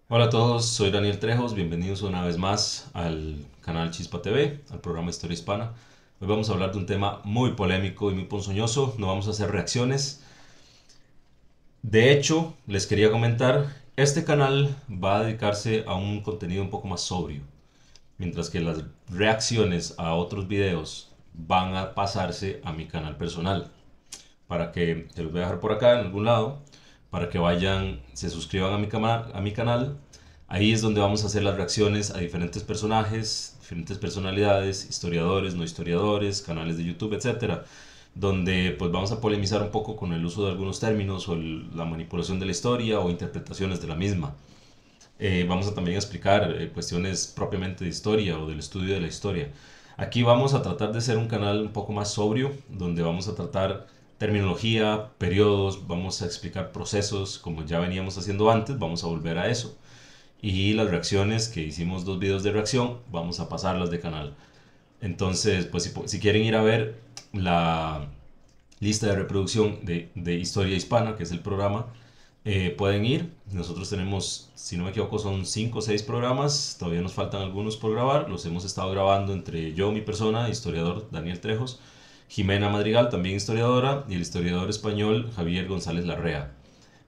Hola a todos, soy Daniel Trejos, bienvenidos una vez más al canal Chispa TV, al programa Historia Hispana. Hoy vamos a hablar de un tema muy polémico y muy ponzoñoso, no vamos a hacer reacciones. De hecho, les quería comentar, este canal va a dedicarse a un contenido un poco más sobrio, mientras que las reacciones a otros videos van a pasarse a mi canal personal, para que se los voy a dejar por acá en algún lado, para que vayan, se suscriban a mi canal. Ahí es donde vamos a hacer las reacciones a diferentes personajes, diferentes personalidades, historiadores, no historiadores, canales de YouTube, etcétera, donde pues vamos a polemizar un poco con el uso de algunos términos o la manipulación de la historia o interpretaciones de la misma. Vamos a también explicar cuestiones propiamente de historia o del estudio de la historia. Aquí vamos a tratar de ser un canal un poco más sobrio, donde vamos a tratar terminología, periodos, vamos a explicar procesos como ya veníamos haciendo antes, vamos a volver a eso. Y las reacciones, que hicimos dos videos de reacción, vamos a pasarlas de canal. Entonces, pues si quieren ir a ver la lista de reproducción de Historia Hispana, que es el programa, pueden ir. Nosotros tenemos, si no me equivoco, son 5 o 6 programas. Todavía nos faltan algunos por grabar. Los hemos estado grabando entre yo, mi persona, historiador Daniel Trejos, Jimena Madrigal, también historiadora, y el historiador español Javier González Larrea.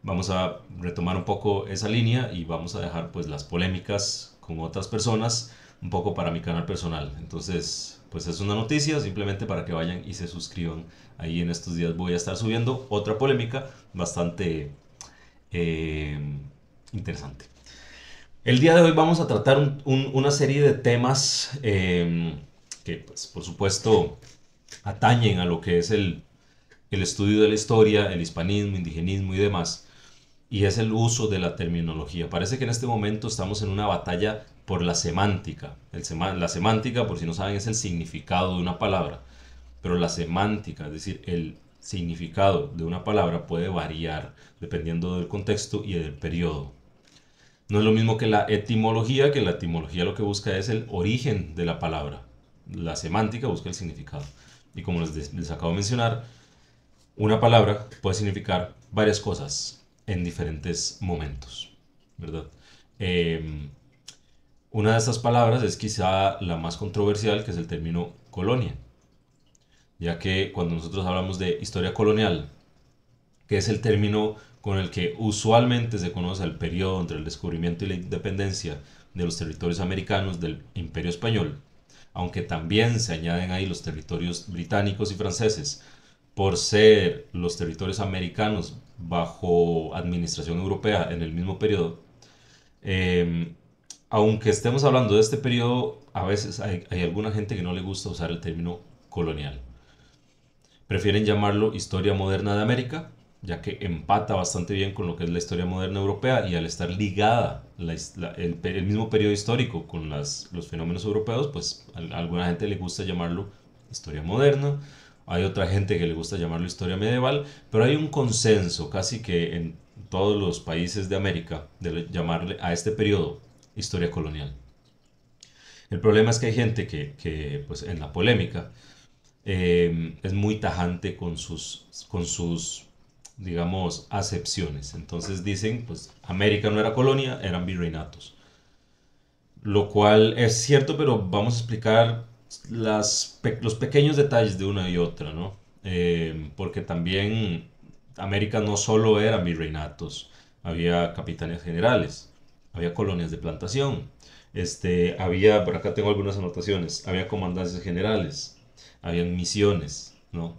Vamos a retomar un poco esa línea y vamos a dejar pues las polémicas con otras personas un poco para mi canal personal. Entonces, pues es una noticia simplemente para que vayan y se suscriban. Ahí en estos días voy a estar subiendo otra polémica bastante eh, interesante. El día de hoy vamos a tratar una serie de temas que, pues, por supuesto, atañen a lo que es el estudio de la historia, el hispanismo, indigenismo y demás, y es el uso de la terminología. Parece que en este momento estamos en una batalla por la semántica. La semántica, por si no saben, es el significado de una palabra, pero la semántica, es decir, el significado de una palabra puede variar dependiendo del contexto y del periodo. No es lo mismo que la etimología lo que busca es el origen de la palabra. La semántica busca el significado. Y como les acabo de mencionar, una palabra puede significar varias cosas en diferentes momentos, ¿verdad? Eh, una de estas palabras es quizá la más controversial, que es el término colonia, ya que cuando nosotros hablamos de historia colonial, que es el término con el que usualmente se conoce el periodo entre el descubrimiento y la independencia de los territorios americanos del Imperio Español, aunque también se añaden ahí los territorios británicos y franceses, por ser los territorios americanos bajo administración europea en el mismo periodo. eh, Aunque estemos hablando de este periodo, a veces hay alguna gente que no le gusta usar el término colonial. Prefieren llamarlo historia moderna de América, ya que empata bastante bien con lo que es la historia moderna europea, y al estar ligada el mismo periodo histórico con los fenómenos europeos, pues a alguna gente le gusta llamarlo historia moderna, hay otra gente que le gusta llamarlo historia medieval, pero hay un consenso casi que en todos los países de América de llamarle a este periodo historia colonial. El problema es que hay gente que pues en la polémica es muy tajante con sus, digamos, acepciones. Entonces dicen, pues América no era colonia, eran virreinatos. Lo cual es cierto, pero vamos a explicar los pequeños detalles de una y otra, ¿no? Porque también América no solo eran virreinatos, había capitanías generales, había colonias de plantación, por acá tengo algunas anotaciones, había comandancias generales, habían misiones, ¿no?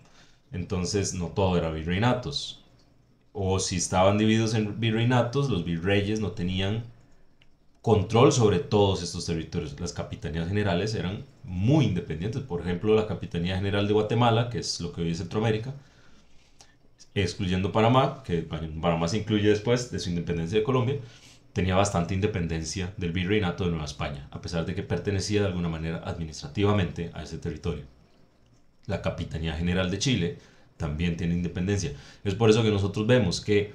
Entonces no todo era virreinatos. O si estaban divididos en virreinatos, los virreyes no tenían control sobre todos estos territorios. Las capitanías generales eran muy independientes. Por ejemplo, la Capitanía General de Guatemala, que es lo que hoy es Centroamérica, excluyendo Panamá, que Panamá se incluye después de su independencia de Colombia, tenía bastante independencia del virreinato de Nueva España, a pesar de que pertenecía de alguna manera administrativamente a ese territorio. La Capitanía General de Chile también tiene independencia. Es por eso que nosotros vemos que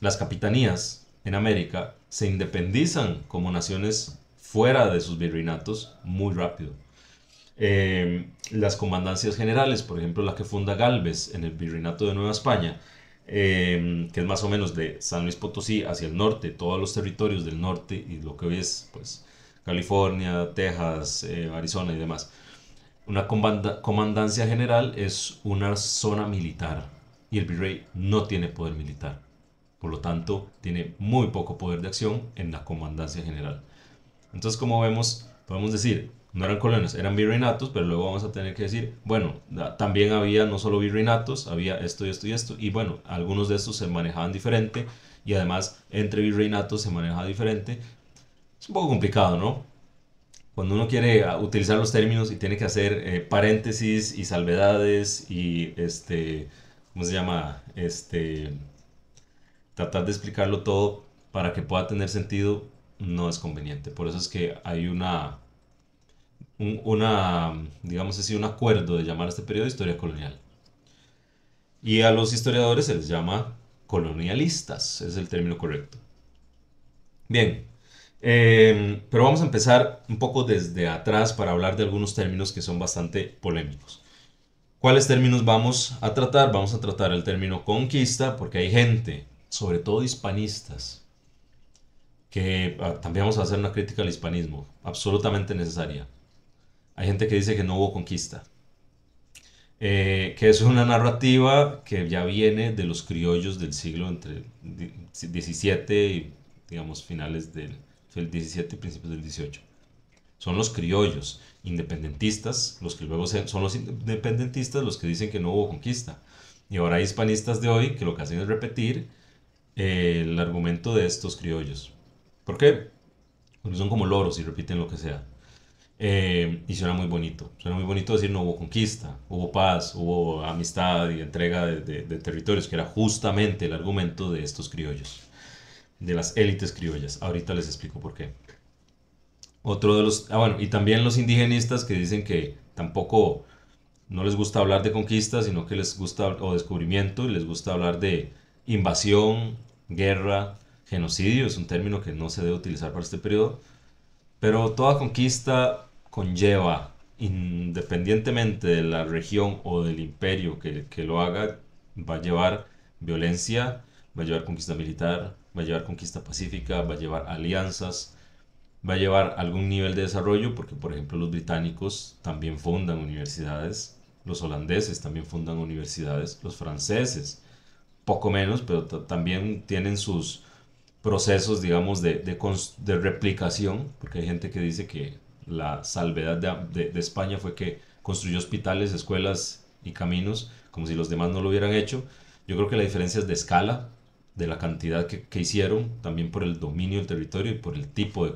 las capitanías en América se independizan como naciones fuera de sus virreinatos muy rápido. Las comandancias generales, por ejemplo la que funda Galvez en el virreinato de Nueva España, que es más o menos de San Luis Potosí hacia el norte, todos los territorios del norte y lo que hoy es pues, California, Texas, Arizona y demás. Una comandancia general es una zona militar y el virrey no tiene poder militar. Por lo tanto, tiene muy poco poder de acción en la comandancia general. Entonces, como vemos, podemos decir, no eran colonias, eran virreinatos, pero luego vamos a tener que decir, bueno, también había no solo virreinatos, había esto y esto y esto, y bueno, algunos de estos se manejaban diferente, y además entre virreinatos se manejaba diferente. Es un poco complicado, ¿no? Cuando uno quiere utilizar los términos y tiene que hacer paréntesis y salvedades y ¿cómo se llama? Tratar de explicarlo todo para que pueda tener sentido no es conveniente. Por eso es que hay digamos así, un acuerdo de llamar a este periodo historia colonial. Y a los historiadores se les llama colonialistas, es el término correcto. Bien, pero vamos a empezar un poco desde atrás para hablar de algunos términos que son bastante polémicos. ¿Cuáles términos vamos a tratar? Vamos a tratar el término conquista, porque hay gente, sobre todo hispanistas, que también vamos a hacer una crítica al hispanismo, absolutamente necesaria. Hay gente que dice que no hubo conquista, que es una narrativa que ya viene de los criollos del siglo entre XVII y, digamos, finales del XVII y principios del XVIII. Son los criollos independentistas, los que luego son los independentistas los que dicen que no hubo conquista. Y ahora hay hispanistas de hoy que lo que hacen es repetir el argumento de estos criollos. ¿Por qué? Porque son como loros y repiten lo que sea. Y suena muy bonito. Suena muy bonito decir no hubo conquista, hubo paz, hubo amistad y entrega de territorios, que era justamente el argumento de estos criollos, de las élites criollas. Ahorita les explico por qué. Otro de los, bueno, y también los indigenistas que dicen que tampoco no les gusta hablar de conquista, sino que les gusta, o descubrimiento, y les gusta hablar de invasión, guerra, genocidio, es un término que no se debe utilizar para este periodo, pero toda conquista conlleva, independientemente de la región o del imperio que lo haga, va a llevar violencia, va a llevar conquista militar, va a llevar conquista pacífica, va a llevar alianzas, va a llevar algún nivel de desarrollo, porque por ejemplo los británicos también fundan universidades, los holandeses también fundan universidades, los franceses poco menos, pero también tienen sus procesos, digamos, de replicación, porque hay gente que dice que la salvedad de España fue que construyó hospitales, escuelas y caminos, como si los demás no lo hubieran hecho. Yo creo que la diferencia es de escala, de la cantidad que hicieron, también por el dominio del territorio y por el tipo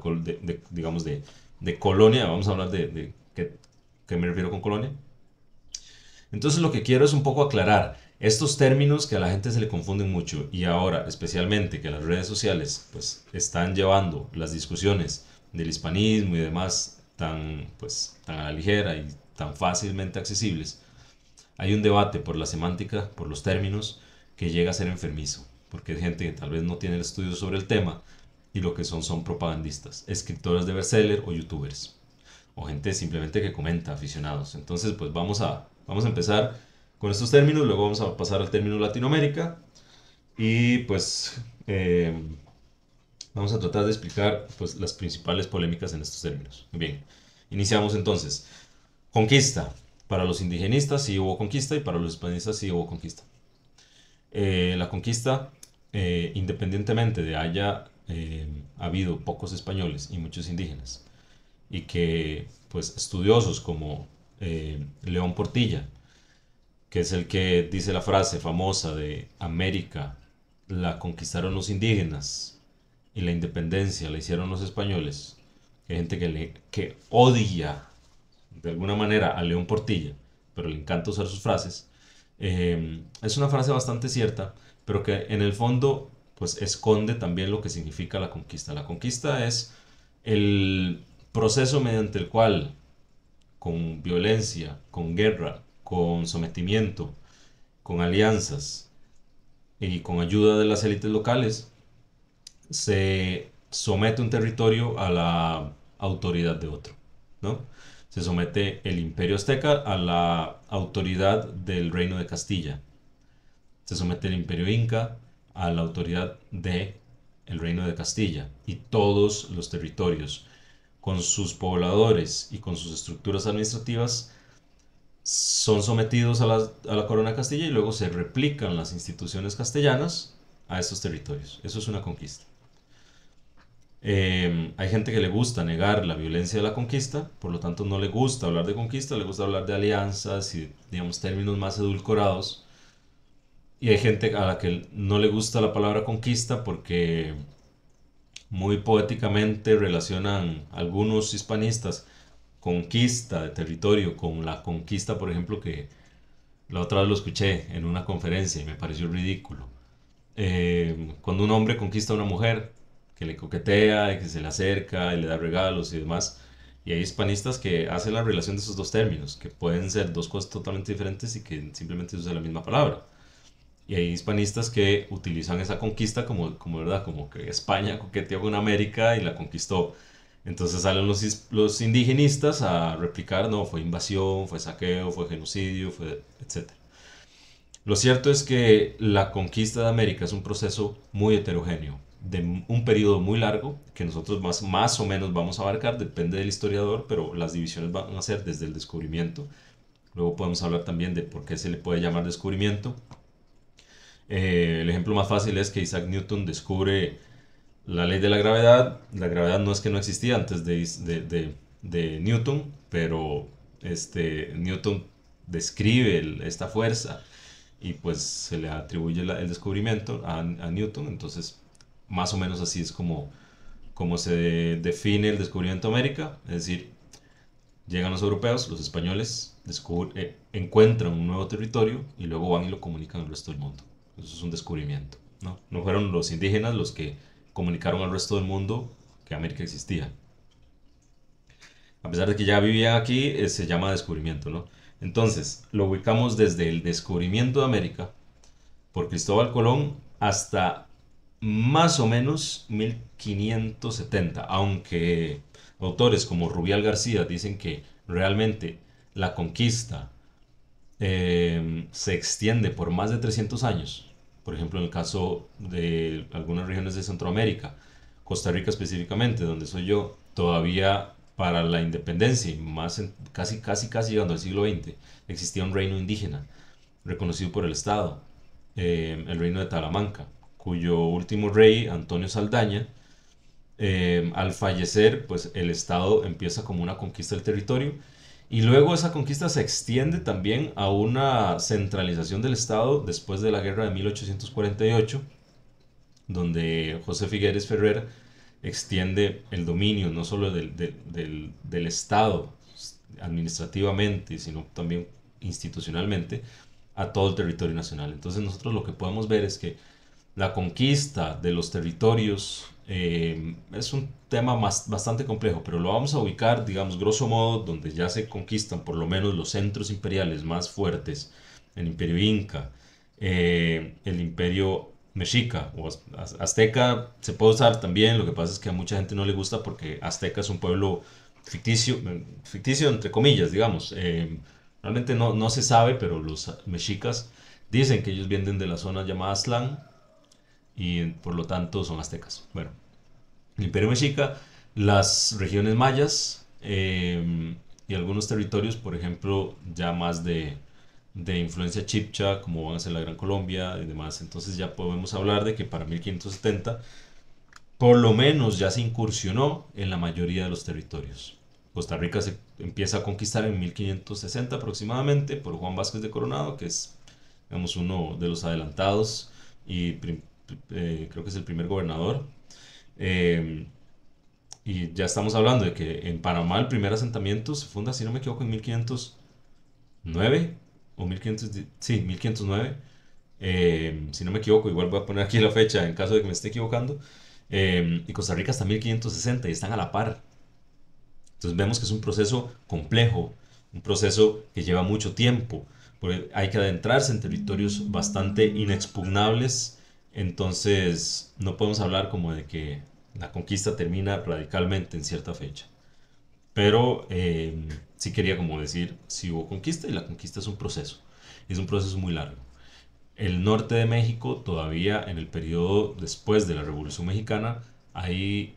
digamos, de colonia. Vamos a hablar de qué me refiero con colonia. Entonces lo que quiero es un poco aclarar estos términos que a la gente se le confunden mucho, y ahora especialmente que las redes sociales pues están llevando las discusiones del hispanismo y demás tan a la ligera y tan fácilmente accesibles. Hay un debate por la semántica, por los términos, que llega a ser enfermizo, porque hay gente que tal vez no tiene el estudio sobre el tema y lo que son propagandistas, escritores de bestseller o youtubers, o gente simplemente que comenta, aficionados. Entonces pues vamos a empezar con estos términos, luego vamos a pasar al término Latinoamérica y pues vamos a tratar de explicar pues las principales polémicas en estos términos. Bien, iniciamos entonces. Conquista. Para los indigenistas sí hubo conquista y para los hispanistas sí hubo conquista. La conquista, independientemente de haya habido pocos españoles y muchos indígenas, y que pues estudiosos como León Portilla, que es el que dice la frase famosa de América la conquistaron los indígenas y la independencia la hicieron los españoles, que hay gente que odia de alguna manera a León Portilla, pero le encanta usar sus frases. Es una frase bastante cierta, pero que en el fondo pues esconde también lo que significa la conquista. La conquista es el proceso mediante el cual, con violencia, con guerra, con sometimiento, con alianzas y con ayuda de las élites locales, se somete un territorio a la autoridad de otro, ¿no? Se somete el imperio azteca a la autoridad del reino de Castilla. se somete el Imperio Inca a la autoridad de el Reino de Castilla y todos los territorios con sus pobladores y con sus estructuras administrativas son sometidos a la corona de Castilla y luego se replican las instituciones castellanas a estos territorios. Eso es una conquista. Hay gente que le gusta negar la violencia de la conquista, por lo tanto no le gusta hablar de conquista, le gusta hablar de alianzas y, digamos, términos más edulcorados. Y hay gente a la que no le gusta la palabra conquista porque muy poéticamente relacionan algunos hispanistas conquista de territorio con la conquista, por ejemplo, que la otra vez lo escuché en una conferencia y me pareció ridículo. Cuando un hombre conquista a una mujer, que le coquetea y que se le acerca y le da regalos y demás, y hay hispanistas que hacen la relación de esos dos términos, que pueden ser dos cosas totalmente diferentes y que simplemente usan la misma palabra. Y hay hispanistas que utilizan esa conquista como verdad, como que España coqueteó con América y la conquistó. Entonces salen los indigenistas a replicar, no, fue invasión, fue saqueo, fue genocidio, fue etcétera. Lo cierto es que la conquista de América es un proceso muy heterogéneo, de un periodo muy largo, que nosotros más o menos vamos a abarcar, depende del historiador, pero las divisiones van a ser desde el descubrimiento. Luego podemos hablar también de por qué se le puede llamar descubrimiento. El ejemplo más fácil es que Isaac Newton descubre la ley de la gravedad. La gravedad no es que no existía antes de Newton, pero Newton describe esta fuerza y pues se le atribuye el descubrimiento a Newton. Entonces, más o menos así es como se define el descubrimiento de América. Es decir, llegan los europeos, los españoles, encuentran un nuevo territorio y luego van y lo comunican al resto del mundo. Eso es un descubrimiento, ¿no? No fueron los indígenas los que comunicaron al resto del mundo que América existía. A pesar de que ya vivían aquí, se llama descubrimiento, ¿no? Entonces, lo ubicamos desde el descubrimiento de América por Cristóbal Colón hasta más o menos 1570, aunque autores como Rubial García dicen que realmente la conquista se extiende por más de 300 años. Por ejemplo, en el caso de algunas regiones de Centroamérica, Costa Rica específicamente, donde soy yo, todavía para la independencia, y más casi llegando al siglo XX, existía un reino indígena reconocido por el Estado, el reino de Talamanca, cuyo último rey, Antonio Saldaña, al fallecer, pues el Estado empieza como una conquista del territorio y luego esa conquista se extiende también a una centralización del Estado después de la guerra de 1848, donde José Figueres Ferrer extiende el dominio no solo del Estado administrativamente, sino también institucionalmente a todo el territorio nacional. Entonces nosotros lo que podemos ver es que la conquista de los territorios es un tema bastante complejo, pero lo vamos a ubicar, digamos, grosso modo, donde ya se conquistan por lo menos los centros imperiales más fuertes, el imperio inca, el imperio mexica o azteca se puede usar también, lo que pasa es que a mucha gente no le gusta porque azteca es un pueblo ficticio, ficticio entre comillas, digamos. Realmente no se sabe, pero los mexicas dicen que ellos vienen de la zona llamada Aztlán y por lo tanto son aztecas. Bueno, el Imperio Mexica, las regiones mayas y algunos territorios, por ejemplo, ya más de influencia chipcha, como van a ser la Gran Colombia y demás. Entonces ya podemos hablar de que para 1570 por lo menos ya se incursionó en la mayoría de los territorios. Costa Rica se empieza a conquistar en 1560 aproximadamente por Juan Vázquez de Coronado, que es, digamos, uno de los adelantados y creo que es el primer gobernador. Eh, y ya estamos hablando de que en Panamá el primer asentamiento se funda, si no me equivoco, en 1509 o 1510, sí, 1509. Si no me equivoco, igual voy a poner aquí la fecha en caso de que me esté equivocando. Y Costa Rica hasta 1560 y están a la par. Entonces vemos que es un proceso complejo, un proceso que lleva mucho tiempo, porque hay que adentrarse en territorios bastante inexpugnables. Entonces no podemos hablar como de que la conquista termina radicalmente en cierta fecha. Pero sí quería como decir, si hubo conquista y la conquista es un proceso. Es un proceso muy largo. El norte de México, todavía en el periodo después de la Revolución Mexicana, hay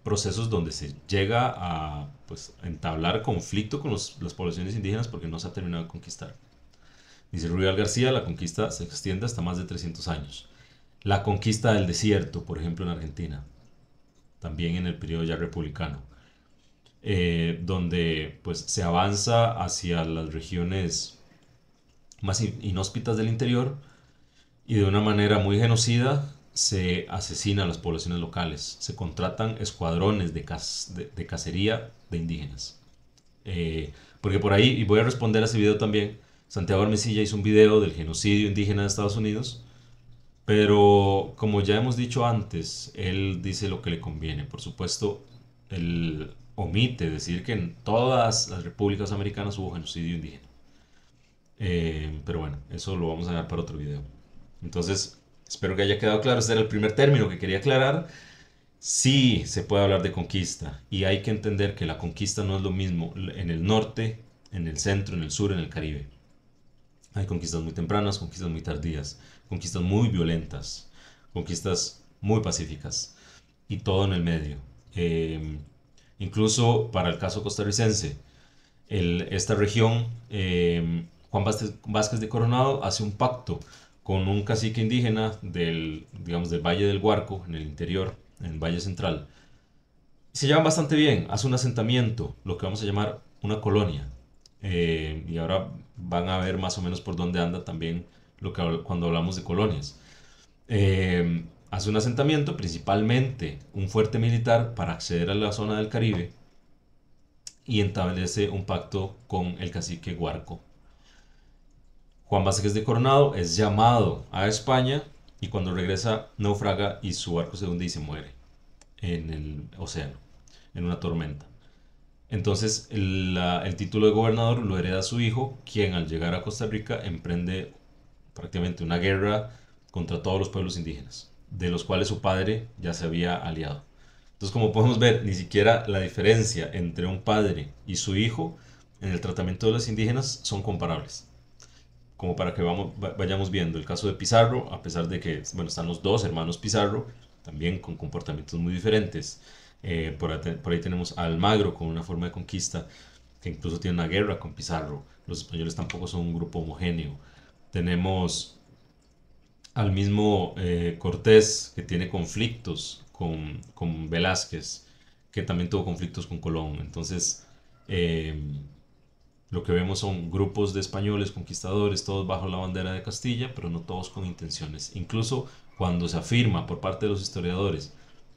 procesos donde se llega a, pues, entablar conflicto con las poblaciones indígenas porque no se ha terminado de conquistar. Dice Ruiz García, la conquista se extiende hasta más de 300 años. La conquista del desierto, por ejemplo, en Argentina, también en el periodo ya republicano, donde pues se avanza hacia las regiones más inhóspitas del interior y de una manera muy genocida se asesina a las poblaciones locales, se contratan escuadrones de cacería de indígenas. Porque por ahí, y voy a responder a ese video también, Santiago Armesilla hizo un video del genocidio indígena de Estados Unidos, pero como ya hemos dicho antes, él dice lo que le conviene. Por supuesto, él omite decir que en todas las repúblicas americanas hubo genocidio indígena. Pero bueno, eso lo vamos a dejar para otro video. Entonces, espero que haya quedado claro. Este era el primer término que quería aclarar. Sí se puede hablar de conquista y hay que entender que la conquista no es lo mismo en el norte, en el centro, en el sur, en el Caribe. Hay conquistas muy tempranas, conquistas muy tardías, conquistas muy violentas, conquistas muy pacíficas y todo en el medio. Eh, Incluso para el caso costarricense, esta región, Juan Vázquez de Coronado hace un pacto con un cacique indígena del, digamos, del Valle del Guarco, en el interior, en el Valle Central. Se llevan bastante bien, hace un asentamiento, lo que vamos a llamar una colonia. Y ahora van a ver más o menos por dónde anda también cuando hablamos de colonias. Hace un asentamiento, principalmente un fuerte militar, para acceder a la zona del Caribe y establece un pacto con el cacique Guarco. Juan Vázquez de Coronado es llamado a España y cuando regresa naufraga y su barco se hunde y se muere en el océano, en una tormenta. Entonces el título de gobernador lo hereda su hijo, quien al llegar a Costa Rica emprende prácticamente una guerra contra todos los pueblos indígenas, de los cuales su padre ya se había aliado. Entonces, como podemos ver, ni siquiera la diferencia entre un padre y su hijo en el tratamiento de los indígenas son comparables. Como para que vayamos viendo el caso de Pizarro, a pesar de que, bueno, están los dos hermanos Pizarro, también con comportamientos muy diferentes. Por ahí tenemos a Almagro con una forma de conquista que incluso tiene una guerra con Pizarro. Los españoles tampoco son un grupo homogéneo. Tenemos al mismo Cortés, que tiene conflictos con Velázquez, que también tuvo conflictos con Colón. Entonces, eh, lo que vemos son grupos de españoles conquistadores, todos bajo la bandera de Castilla, pero no todos con intenciones. Incluso cuando se afirma por parte de los historiadores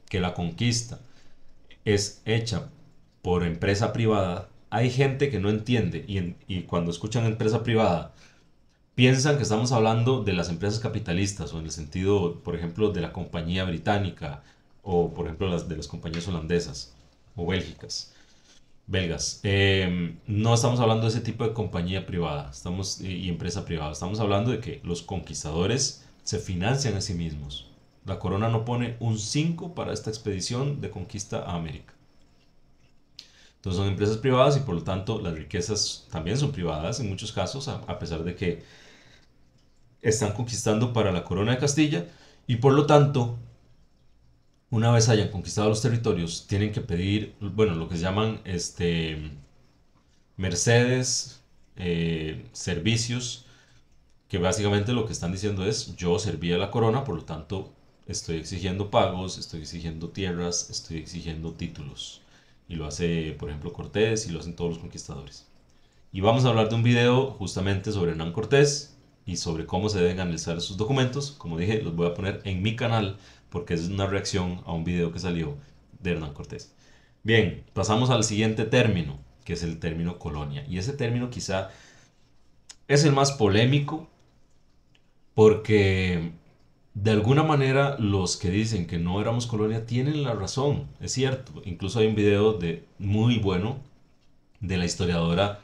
que la conquista es hecha por empresa privada, hay gente que no entiende y cuando escuchan empresa privada piensan que estamos hablando de las empresas capitalistas o en el sentido, por ejemplo, de la compañía británica o, por ejemplo, de las compañías holandesas o bélgicas, belgas. No estamos hablando de ese tipo de compañía privada y empresa privada. Estamos hablando de que los conquistadores se financian a sí mismos. La corona no pone un 5 para esta expedición de conquista a América. Entonces son empresas privadas y por lo tanto las riquezas también son privadas en muchos casos, a pesar de que están conquistando para la corona de Castilla y por lo tanto, una vez hayan conquistado los territorios, tienen que pedir, bueno, lo que se llaman mercedes, servicios, que básicamente lo que están diciendo es, yo serví a la corona, por lo tanto, estoy exigiendo pagos, estoy exigiendo tierras, estoy exigiendo títulos. Y lo hace, por ejemplo, Cortés y lo hacen todos los conquistadores. Y vamos a hablar de un video justamente sobre Hernán Cortés y sobre cómo se deben analizar sus documentos. Como dije, los voy a poner en mi canal porque es una reacción a un video que salió de Hernán Cortés. Bien, pasamos al siguiente término, que es el término colonia. Y ese término quizá es el más polémico porque de alguna manera los que dicen que no éramos colonia tienen la razón, es cierto. Incluso hay un video muy bueno de la historiadora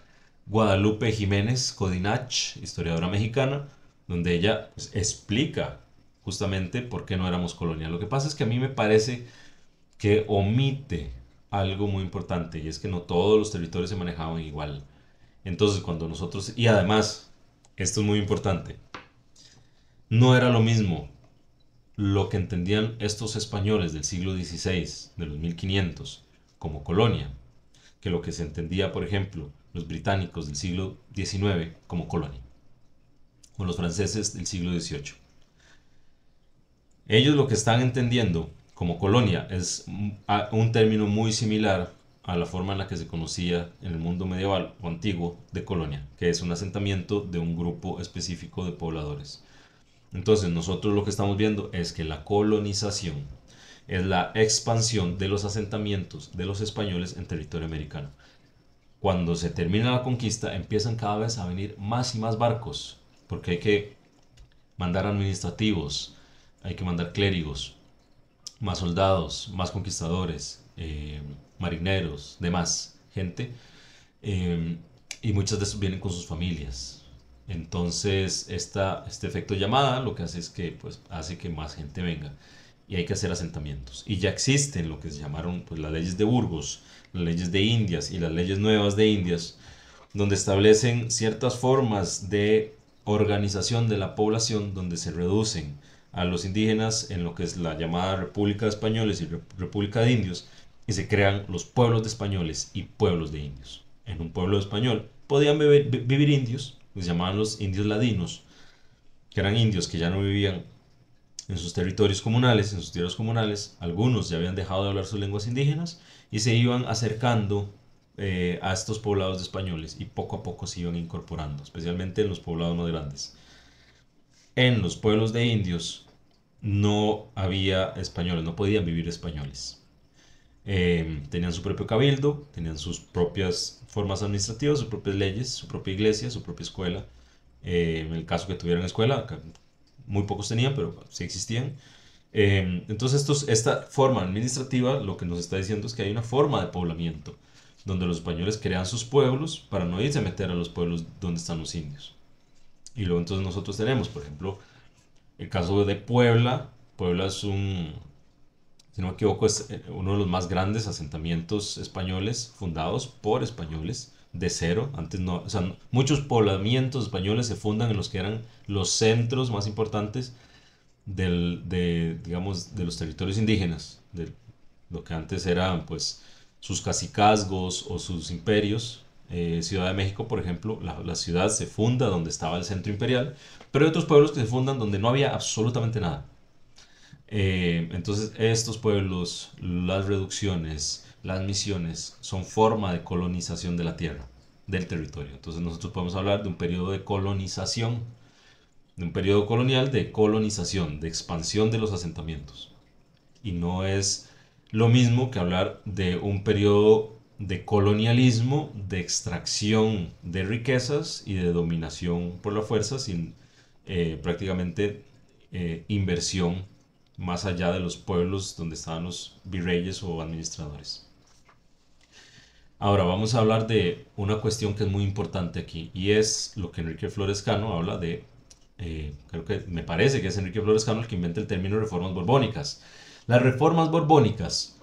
Guadalupe Jiménez Codinach, historiadora mexicana, donde ella pues, explica justamente por qué no éramos colonia. Lo que pasa es que a mí me parece que omite algo muy importante y es que no todos los territorios se manejaban igual. Entonces cuando nosotros, y además, esto es muy importante, No era lo mismo lo que entendían estos españoles del siglo XVI, de los 1500, como colonia, que lo que se entendía, por ejemplo, los británicos del siglo XIX como colonia, o los franceses del siglo XVIII. Ellos lo que están entendiendo como colonia es un término muy similar a la forma en la que se conocía en el mundo medieval o antiguo de colonia, que es un asentamiento de un grupo específico de pobladores. Entonces nosotros lo que estamos viendo es que la colonización es la expansión de los asentamientos de los españoles en territorio americano. Cuando se termina la conquista empiezan cada vez a venir más y más barcos, porque hay que mandar administrativos, hay que mandar clérigos, más soldados, más conquistadores, marineros, demás gente, eh, y muchos de estos vienen con sus familias. Entonces, este efecto llamada lo que hace es que pues, hace que más gente venga y hay que hacer asentamientos. Y ya existen lo que se llamaron pues, las leyes de Burgos, las leyes de Indias y las leyes nuevas de Indias, donde establecen ciertas formas de organización de la población donde se reducen a los indígenas en lo que es la llamada República de Españoles y República de Indios y se crean los pueblos de españoles y pueblos de indios. En un pueblo español podían vivir indios, que se llamaban los indios ladinos, que eran indios que ya no vivían en sus territorios comunales, en sus tierras comunales. Algunos ya habían dejado de hablar sus lenguas indígenas y se iban acercando a estos poblados de españoles y poco a poco se iban incorporando, especialmente en los poblados más grandes. En los pueblos de indios no había españoles, no podían vivir españoles. Tenían su propio cabildo, tenían sus propias formas administrativas, sus propias leyes, su propia iglesia, su propia escuela. En el caso que tuvieran escuela, muy pocos tenían, pero sí existían. Entonces esta forma administrativa lo que nos está diciendo es que hay una forma de poblamiento, donde los españoles crean sus pueblos para no irse a meter a los pueblos donde están los indios. Y luego entonces nosotros tenemos, por ejemplo, el caso de Puebla. Puebla es si no me equivoco, es uno de los más grandes asentamientos españoles fundados por españoles de cero. Antes no, o sea, muchos poblamientos españoles se fundan en los que eran los centros más importantes digamos, de los territorios indígenas, de lo que antes eran pues sus cacicazgos o sus imperios. Ciudad de México, por ejemplo, la ciudad se funda donde estaba el centro imperial, pero hay otros pueblos que se fundan donde no había absolutamente nada. Entonces estos pueblos, las reducciones, las misiones son forma de colonización de la tierra, del territorio. Entonces nosotros podemos hablar de un periodo de colonización, de un periodo colonial de colonización, de expansión de los asentamientos. Y no es lo mismo que hablar de un periodo de colonialismo, de extracción de riquezas y de dominación por la fuerza sin prácticamente inversión más allá de los pueblos donde estaban los virreyes o administradores. Ahora vamos a hablar de una cuestión que es muy importante aquí y es lo que Enrique Flores Cano habla de, creo que me parece que es Enrique Flores Cano el que inventa el término reformas borbónicas. Las reformas borbónicas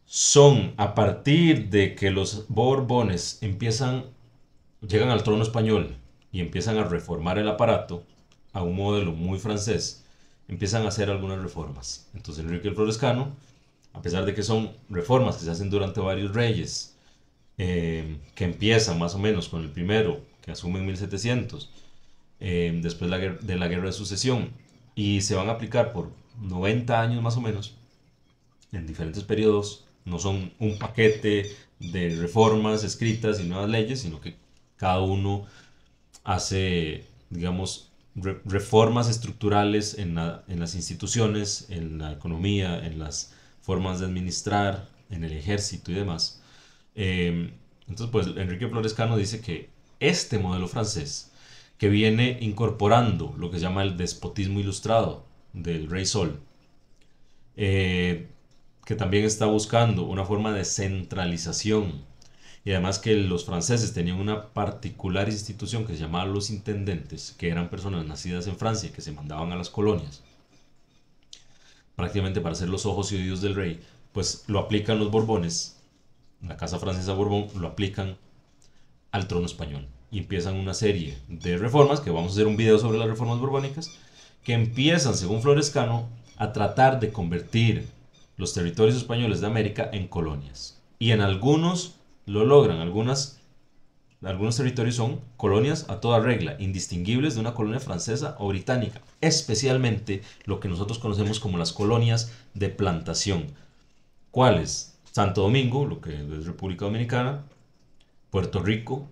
son a partir de que los borbones llegan al trono español y empiezan a reformar el aparato a un modelo muy francés, empiezan a hacer algunas reformas. Entonces Enrique Flores Cano, a pesar de que son reformas que se hacen durante varios reyes, que empiezan más o menos con el primero, que asume en 1700, después de la guerra de sucesión, y se van a aplicar por 90 años más o menos, en diferentes periodos, no son un paquete de reformas escritas y nuevas leyes, sino que cada uno hace, digamos, reformas estructurales en las instituciones, en la economía, en las formas de administrar, en el ejército y demás. Entonces, pues Enrique Flores Cano dice que este modelo francés, que viene incorporando lo que se llama el despotismo ilustrado del Rey Sol, que también está buscando una forma de centralización y además que los franceses tenían una particular institución que se llamaba los intendentes, que eran personas nacidas en Francia que se mandaban a las colonias prácticamente para ser los ojos y oídos del rey, pues lo aplican los Borbones, la casa francesa Borbón lo aplican al trono español y empiezan una serie de reformas, que vamos a hacer un video sobre las reformas borbónicas, que empiezan, según Florescano, a tratar de convertir los territorios españoles de América en colonias. Y en algunos lo logran, algunos territorios son colonias a toda regla, indistinguibles de una colonia francesa o británica, especialmente lo que nosotros conocemos como las colonias de plantación. ¿Cuáles? Santo Domingo, lo que es República Dominicana, Puerto Rico,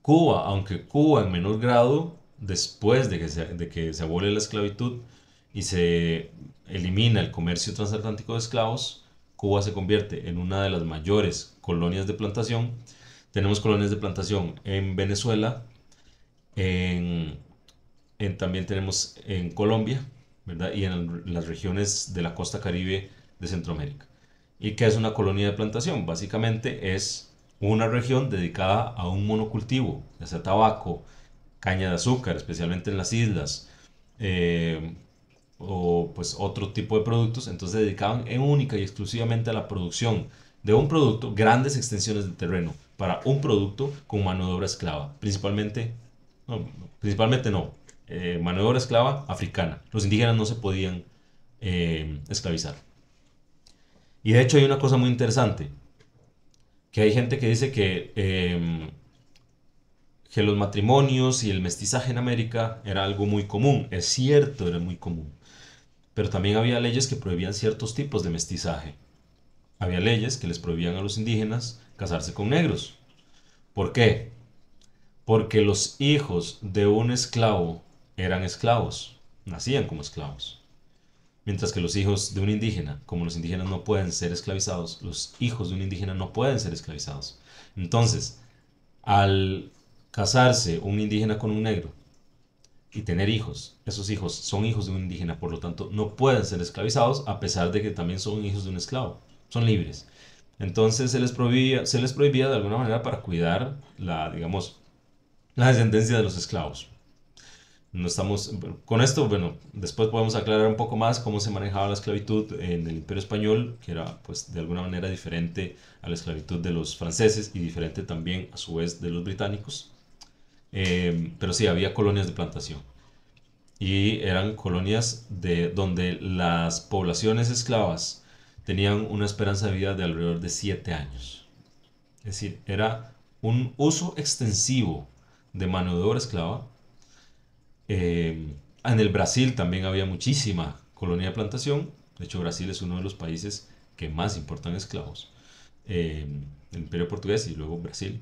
Cuba, aunque Cuba en menor grado, después de que se abole la esclavitud y se elimina el comercio transatlántico de esclavos, Cuba se convierte en una de las mayores colonias de plantación. Tenemos colonias de plantación en Venezuela, también tenemos en Colombia, ¿verdad? Y en las regiones de la costa caribe de Centroamérica. ¿Y qué es una colonia de plantación? Básicamente es una región dedicada a un monocultivo, ya sea tabaco, caña de azúcar, especialmente en las islas, eh, o pues otro tipo de productos. Entonces se dedicaban en única y exclusivamente a la producción de un producto, grandes extensiones de terreno para un producto con mano de obra esclava, principalmente no, mano de obra esclava africana. Los indígenas no se podían esclavizar. Y de hecho hay una cosa muy interesante, que hay gente que dice que los matrimonios y el mestizaje en América era algo muy común. Es cierto, era muy común. Pero también había leyes que prohibían ciertos tipos de mestizaje. Había leyes que les prohibían a los indígenas casarse con negros. ¿Por qué? Porque los hijos de un esclavo eran esclavos, nacían como esclavos. Mientras que los hijos de un indígena, como los indígenas no pueden ser esclavizados, los hijos de un indígena no pueden ser esclavizados. Entonces, al casarse un indígena con un negro y tener hijos, esos hijos son hijos de un indígena, por lo tanto no pueden ser esclavizados a pesar de que también son hijos de un esclavo, son libres. Entonces se les prohibía de alguna manera para cuidar digamos, la descendencia de los esclavos. No estamos, con esto, bueno, después podemos aclarar un poco más cómo se manejaba la esclavitud en el Imperio Español, que era pues de alguna manera diferente a la esclavitud de los franceses y diferente también a su vez de los británicos. Pero sí, había colonias de plantación y eran colonias donde las poblaciones esclavas tenían una esperanza de vida de alrededor de 7 años. Es decir, era un uso extensivo de mano de obra esclava. En el Brasil también había muchísima colonia de plantación. De hecho, Brasil es uno de los países que más importan esclavos. El Imperio Portugués y luego Brasil.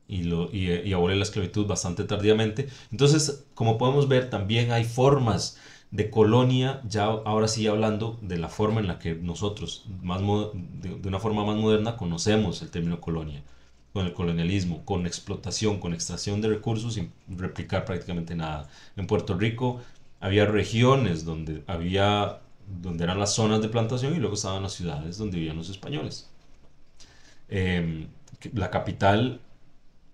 Y abole la esclavitud bastante tardíamente. Entonces, como podemos ver, también hay formas de colonia, ya ahora sí hablando de la forma en la que nosotros, de una forma más moderna, conocemos el término colonia, con el colonialismo, con explotación, con extracción de recursos sin replicar prácticamente nada. En Puerto Rico había regiones donde eran las zonas de plantación y luego estaban las ciudades donde vivían los españoles. La capital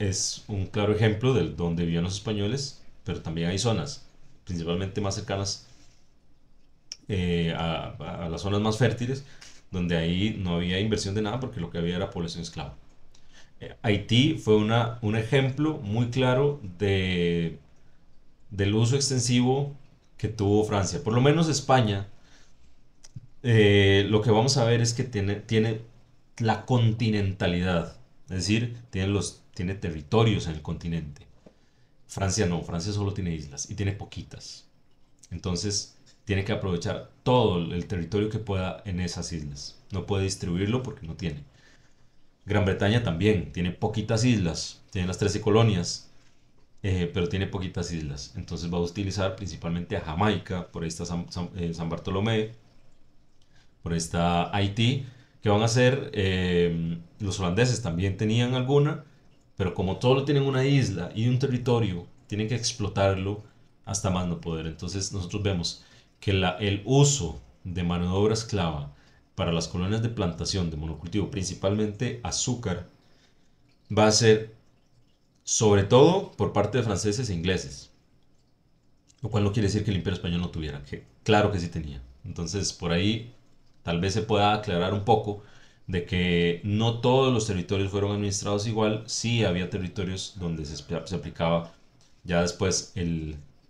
es un claro ejemplo de donde vivían los españoles, pero también hay zonas, principalmente más cercanas a las zonas más fértiles, donde ahí no había inversión de nada porque lo que había era población esclava. Haití fue un ejemplo muy claro del uso extensivo que tuvo Francia. Por lo menos España, lo que vamos a ver es que tiene la continentalidad, es decir, tiene territorios en el continente. Francia no, Francia solo tiene islas y tiene poquitas. Entonces tiene que aprovechar todo el territorio que pueda en esas islas. No puede distribuirlo porque no tiene. Gran Bretaña también tiene poquitas islas, tiene las 13 colonias, pero tiene poquitas islas. Entonces va a utilizar principalmente a Jamaica, por ahí está San Bartolomé, por ahí está Haití, que van a ser, los holandeses también tenían alguna, pero como todos tienen una isla y un territorio, tienen que explotarlo hasta más no poder. Entonces nosotros vemos que el uso de mano de obra esclava para las colonias de plantación de monocultivo, principalmente azúcar, va a ser sobre todo por parte de franceses e ingleses, lo cual no quiere decir que el Imperio Español no tuviera, que claro que sí tenía. Entonces por ahí tal vez se pueda aclarar un poco, de que no todos los territorios fueron administrados igual, sí había territorios donde se aplicaba ya después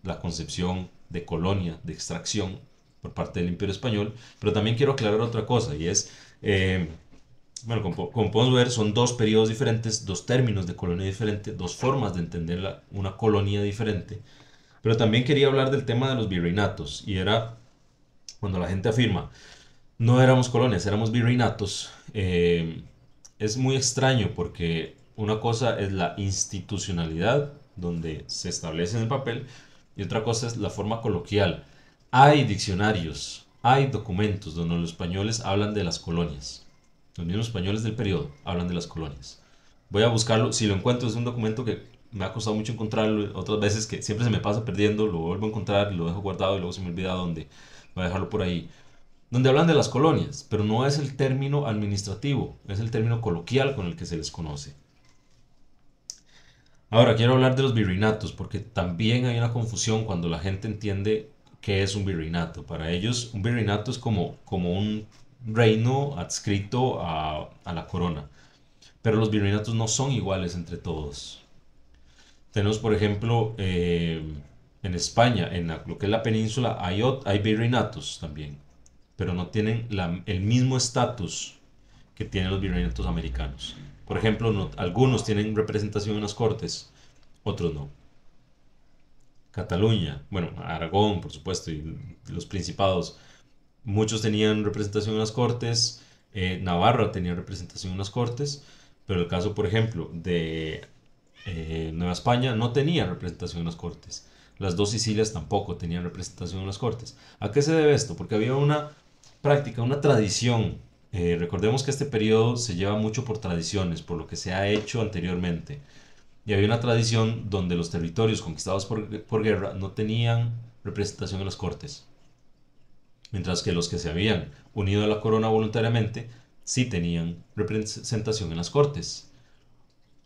la concepción de colonia, de extracción por parte del Imperio Español, pero también quiero aclarar otra cosa y es, bueno, como podemos ver, son dos periodos diferentes, dos términos de colonia diferentes, dos formas de entender una colonia diferente, pero también quería hablar del tema de los virreinatos y era cuando la gente afirma no éramos colonias, éramos virreinatos. Es muy extraño porque una cosa es la institucionalidad, donde se establece en el papel, y otra cosa es la forma coloquial. Hay diccionarios, hay documentos donde los españoles hablan de las colonias. Los mismos españoles del periodo hablan de las colonias. Voy a buscarlo, si lo encuentro, es un documento que me ha costado mucho encontrarlo, otras veces que siempre se me pasa perdiendo, lo vuelvo a encontrar, lo dejo guardado y luego se me olvida dónde. Voy a dejarlo por ahí donde hablan de las colonias, pero no es el término administrativo, es el término coloquial con el que se les conoce. Ahora quiero hablar de los virreinatos, porque también hay una confusión cuando la gente entiende qué es un virreinato. Para ellos, un virreinato es como un reino adscrito a la corona, pero los virreinatos no son iguales entre todos. Tenemos, por ejemplo, en España, lo que es la península, hay virreinatos también, pero no tienen el mismo estatus que tienen los virreinatos americanos. Por ejemplo, algunos tienen representación en las cortes, otros no. Cataluña, bueno, Aragón, por supuesto, y los principados, muchos tenían representación en las cortes, Navarra tenía representación en las cortes, pero el caso, por ejemplo, de Nueva España no tenía representación en las cortes. Las dos Sicilias tampoco tenían representación en las cortes. ¿A qué se debe esto? Porque había una práctica, una tradición. Recordemos que este periodo se lleva mucho por tradiciones, por lo que se ha hecho anteriormente. Y había una tradición donde los territorios conquistados por guerra no tenían representación en las cortes, mientras que los que se habían unido a la corona voluntariamente sí tenían representación en las cortes.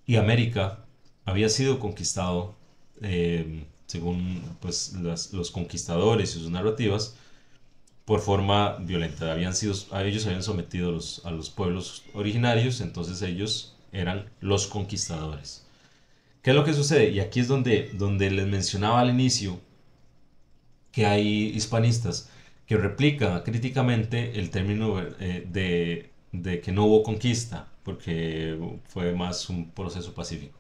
Y América había sido conquistado, según pues, los conquistadores y sus narrativas, por forma violenta. Ellos habían sometido a los pueblos originarios, entonces ellos eran los conquistadores. ¿Qué es lo que sucede? Y aquí es donde les mencionaba al inicio que hay hispanistas que replican críticamente el término de que no hubo conquista, porque fue más un proceso pacífico,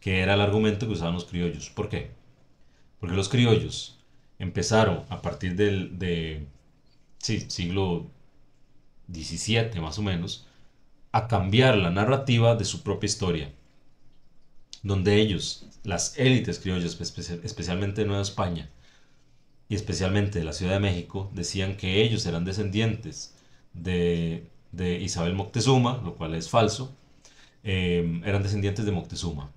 que era el argumento que usaban los criollos. ¿Por qué? Porque los criollos empezaron a partir sí, siglo XVII más o menos, a cambiar la narrativa de su propia historia, donde ellos, las élites criollas, especialmente de Nueva España y especialmente de la Ciudad de México, decían que ellos eran descendientes de Isabel Moctezuma, lo cual es falso, eran descendientes de Moctezuma.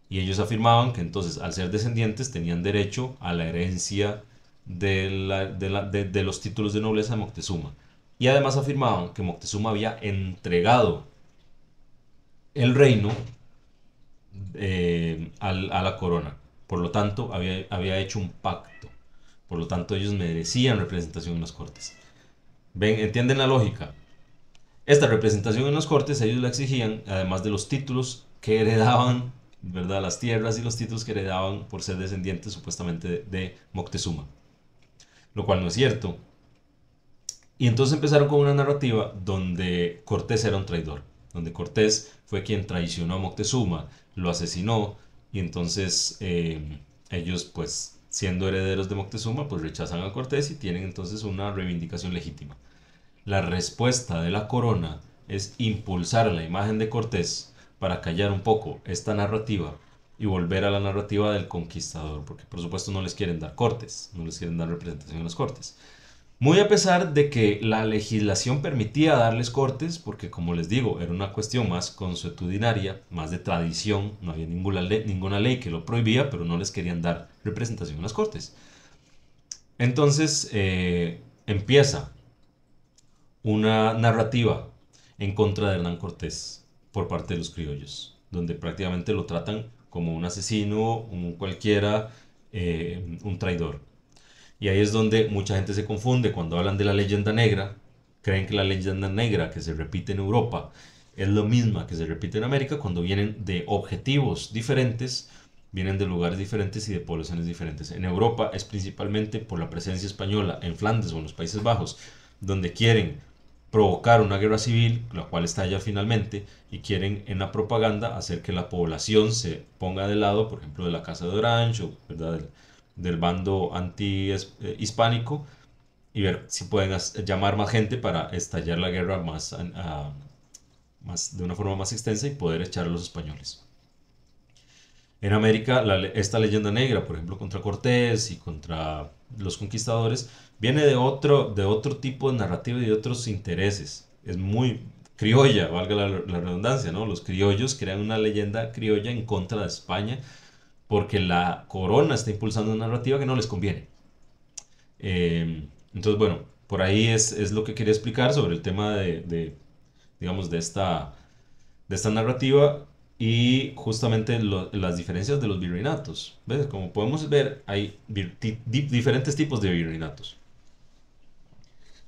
Y ellos afirmaban que entonces, al ser descendientes, tenían derecho a la herencia de los títulos de nobleza de Moctezuma. Y además afirmaban que Moctezuma había entregado el reino a la corona. Por lo tanto, había hecho un pacto. Por lo tanto, ellos merecían representación en las cortes. ¿Ven? ¿Entienden la lógica? Esta representación en las cortes ellos la exigían, además de los títulos que heredaban, ¿verdad? Las tierras y los títulos que heredaban por ser descendientes supuestamente de Moctezuma. Lo cual no es cierto. Y entonces empezaron con una narrativa donde Cortés era un traidor, donde Cortés fue quien traicionó a Moctezuma, lo asesinó, y entonces ellos, pues siendo herederos de Moctezuma, pues rechazan a Cortés y tienen entonces una reivindicación legítima. La respuesta de la corona es impulsar la imagen de Cortés para callar un poco esta narrativa y volver a la narrativa del conquistador, porque por supuesto no les quieren dar cortes, no les quieren dar representación en las cortes. Muy a pesar de que la legislación permitía darles cortes, porque como les digo, era una cuestión más consuetudinaria, más de tradición, no había ninguna ley que lo prohibía, pero no les querían dar representación en las cortes. Entonces empieza una narrativa en contra de Hernán Cortés por parte de los criollos, donde prácticamente lo tratan como un asesino, un cualquiera, un traidor. Y ahí es donde mucha gente se confunde cuando hablan de la leyenda negra, creen que la leyenda negra que se repite en Europa es lo misma que se repite en América cuando vienen de objetivos diferentes, vienen de lugares diferentes y de poblaciones diferentes. En Europa es principalmente por la presencia española en Flandes o en los Países Bajos, donde quieren provocar una guerra civil, la cual estalla finalmente, y quieren en la propaganda hacer que la población se ponga de lado, por ejemplo, de la Casa de Orange, o, ¿verdad? del bando anti-hispánico, y ver si pueden llamar más gente para estallar la guerra más, de una forma más extensa y poder echar a los españoles. En América, esta leyenda negra, por ejemplo, contra Cortés y contra los conquistadores, viene de otro tipo de narrativa y de otros intereses. Es muy criolla, valga la redundancia, ¿no? Los criollos crean una leyenda criolla en contra de España porque la corona está impulsando una narrativa que no les conviene. Entonces, bueno, por ahí es lo que quería explicar sobre el tema digamos, de esta narrativa y justamente las diferencias de los virreinatos. ¿Ves? Como podemos ver, hay diferentes tipos de virreinatos.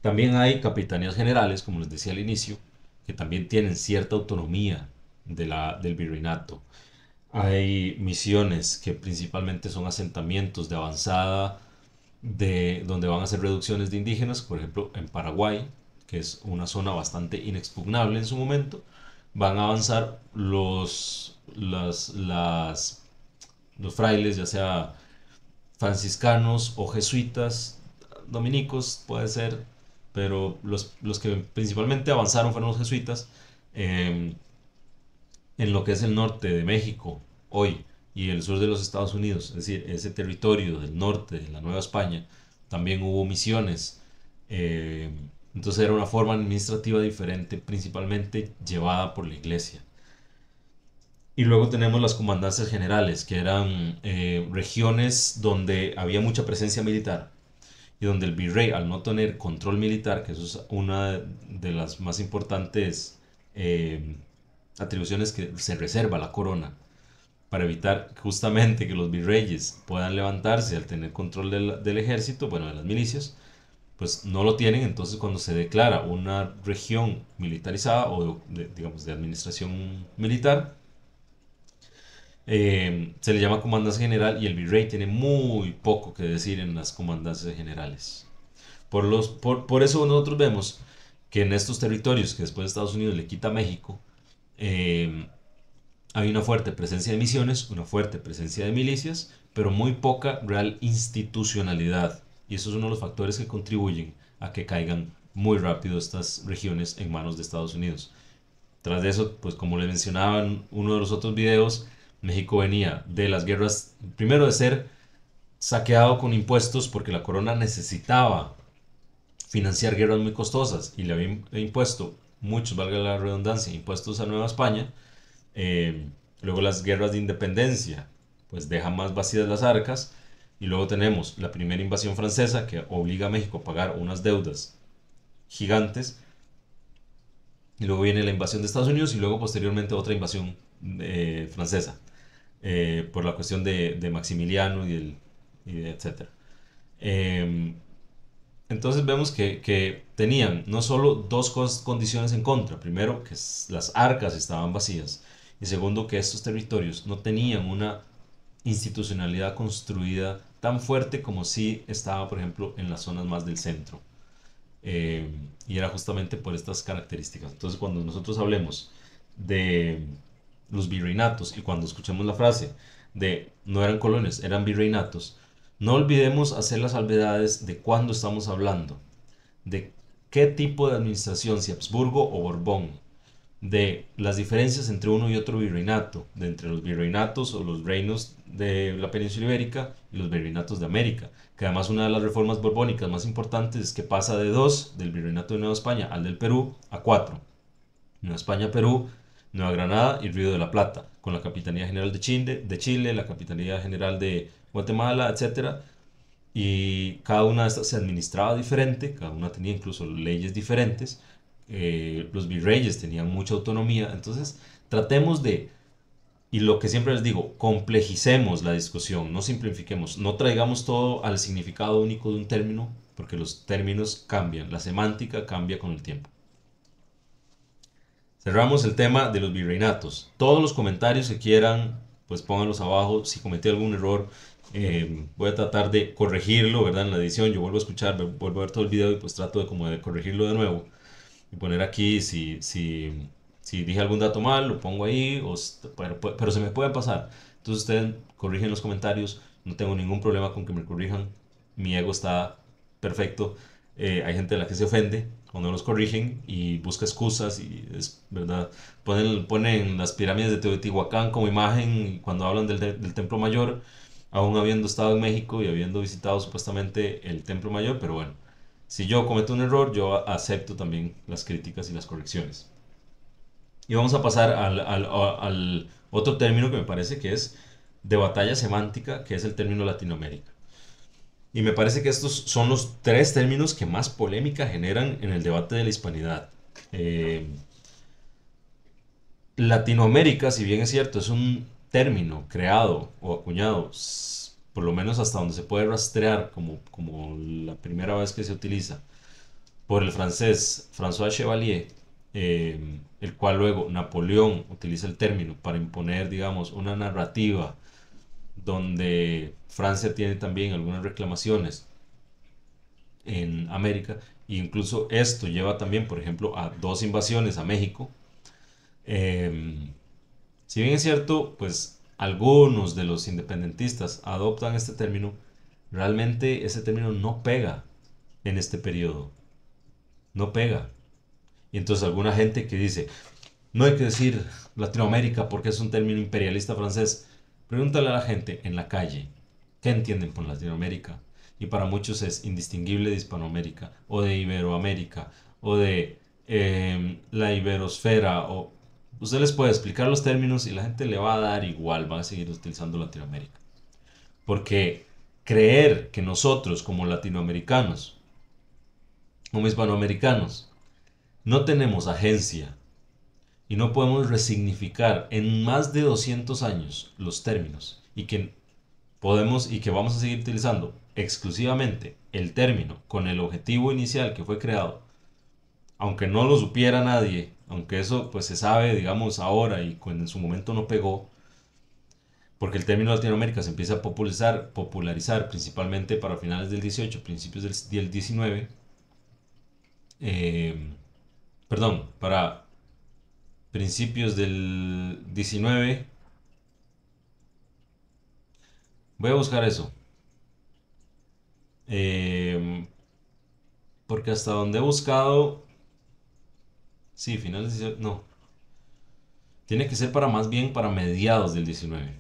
También hay capitanías generales, como les decía al inicio, que también tienen cierta autonomía del virreinato. Hay misiones que principalmente son asentamientos de avanzada donde van a hacer reducciones de indígenas, por ejemplo en Paraguay, que es una zona bastante inexpugnable en su momento, van a avanzar los frailes, ya sea franciscanos o jesuitas, dominicos puede ser, pero los que principalmente avanzaron fueron los jesuitas, eh, en lo que es el norte de México hoy y el sur de los Estados Unidos, es decir, ese territorio del norte de la Nueva España, también hubo misiones. eh, entonces era una forma administrativa diferente, principalmente llevada por la iglesia. Y luego tenemos las comandancias generales, que eran regiones donde había mucha presencia militar y donde el virrey, al no tener control militar, que eso es una de las más importantes eh, atribuciones que se reserva a la corona, para evitar justamente que los virreyes puedan levantarse al tener control del ejército, bueno, de las milicias, pues no lo tienen. Entonces cuando se declara una región militarizada o digamos de administración militar, se le llama comandancia general y el virrey tiene muy poco que decir en las comandancias generales. Por eso nosotros vemos que en estos territorios que después Estados Unidos le quita a México, eh, hay una fuerte presencia de misiones, una fuerte presencia de milicias, pero muy poca real institucionalidad. Y eso es uno de los factores que contribuyen a que caigan muy rápido estas regiones en manos de Estados Unidos. Tras de eso, pues como le mencionaba en uno de los otros videos, México venía de las guerras, primero de ser saqueado con impuestos porque la corona necesitaba financiar guerras muy costosas y le había impuesto muchos, valga la redundancia, impuestos a Nueva España. Luego las guerras de independencia, pues dejan más vacías las arcas. Y luego tenemos la primera invasión francesa que obliga a México a pagar unas deudas gigantes. Y luego viene la invasión de Estados Unidos y luego posteriormente otra invasión francesa, por la cuestión de Maximiliano y etcétera. Eh, entonces vemos que tenían no solo dos condiciones en contra. Primero, que las arcas estaban vacías. Y segundo, que estos territorios no tenían una institucionalidad construida tan fuerte como si estaba, por ejemplo, en las zonas más del centro. Y era justamente por estas características. Entonces, cuando nosotros hablemos de los virreinatos y cuando escuchemos la frase de no eran colonias, eran virreinatos, no olvidemos hacer las salvedades de cuándo estamos hablando, de qué tipo de administración, si Habsburgo o Borbón, de las diferencias entre uno y otro virreinato, de entre los virreinatos o los reinos de la península ibérica y los virreinatos de América, que además una de las reformas borbónicas más importantes es que pasa de dos, del virreinato de Nueva España al del Perú, a cuatro. Nueva España, Perú, Nueva Granada y Río de la Plata, con la Capitanía General de Chile, la Capitanía General de Guatemala, etcétera. Y cada una de estas se administraba diferente, cada una tenía incluso leyes diferentes. Los virreyes tenían mucha autonomía. Entonces, tratemos y lo que siempre les digo, complejicemos la discusión, no simplifiquemos, no traigamos todo al significado único de un término, porque los términos cambian, la semántica cambia con el tiempo. Cerramos el tema de los virreinatos. Todos los comentarios que quieran, pues pónganlos abajo. Si cometí algún error, voy a tratar de corregirlo, ¿verdad? En la edición yo vuelvo a escuchar, vuelvo a ver todo el video y pues trato de como de corregirlo de nuevo. Y poner aquí si dije algún dato mal, lo pongo ahí, pero se me puede pasar. Entonces ustedes corrigen los comentarios, no tengo ningún problema con que me corrijan. Mi ego está perfecto. Hay gente a la que se ofende cuando los corrigen y busca excusas y es verdad. Ponen las pirámides de Teotihuacán como imagen cuando hablan del Templo Mayor, aún habiendo estado en México y habiendo visitado supuestamente el Templo Mayor, pero bueno, si yo cometo un error, yo acepto también las críticas y las correcciones. Y vamos a pasar al otro término que me parece que es de batalla semántica, que es el término Latinoamérica. Y me parece que estos son los tres términos que más polémica generan en el debate de la hispanidad. Eh, Latinoamérica, si bien es cierto, es un término creado o acuñado, por lo menos hasta donde se puede rastrear como la primera vez que se utiliza, por el francés François Chevalier, el cual luego Napoleón utiliza el término para imponer, digamos, una narrativa donde Francia tiene también algunas reclamaciones en América, e incluso esto lleva también, por ejemplo, a dos invasiones a México. Eh, si bien es cierto, pues algunos de los independentistas adoptan este término, realmente ese término no pega en este periodo, no pega. Y entonces alguna gente que dice, no hay que decir Latinoamérica porque es un término imperialista francés, pregúntale a la gente en la calle, ¿qué entienden por Latinoamérica? Y para muchos es indistinguible de Hispanoamérica, o de Iberoamérica, o de la Iberosfera, o usted les puede explicar los términos y la gente le va a dar igual, va a seguir utilizando Latinoamérica. Porque creer que nosotros como latinoamericanos, como hispanoamericanos, no tenemos agencia y no podemos resignificar en más de 200 años los términos y que podemos y que vamos a seguir utilizando exclusivamente el término con el objetivo inicial que fue creado, aunque no lo supiera nadie, aunque eso pues se sabe, digamos, ahora y cuando en su momento no pegó, porque el término Latinoamérica se empieza a popularizar principalmente para finales del 18, principios del 19, eh, perdón, para principios del 19. Voy a buscar eso. Eh, Porque hasta donde he buscado, sí, finales del 18, no. Tiene que ser para más bien para mediados del 19,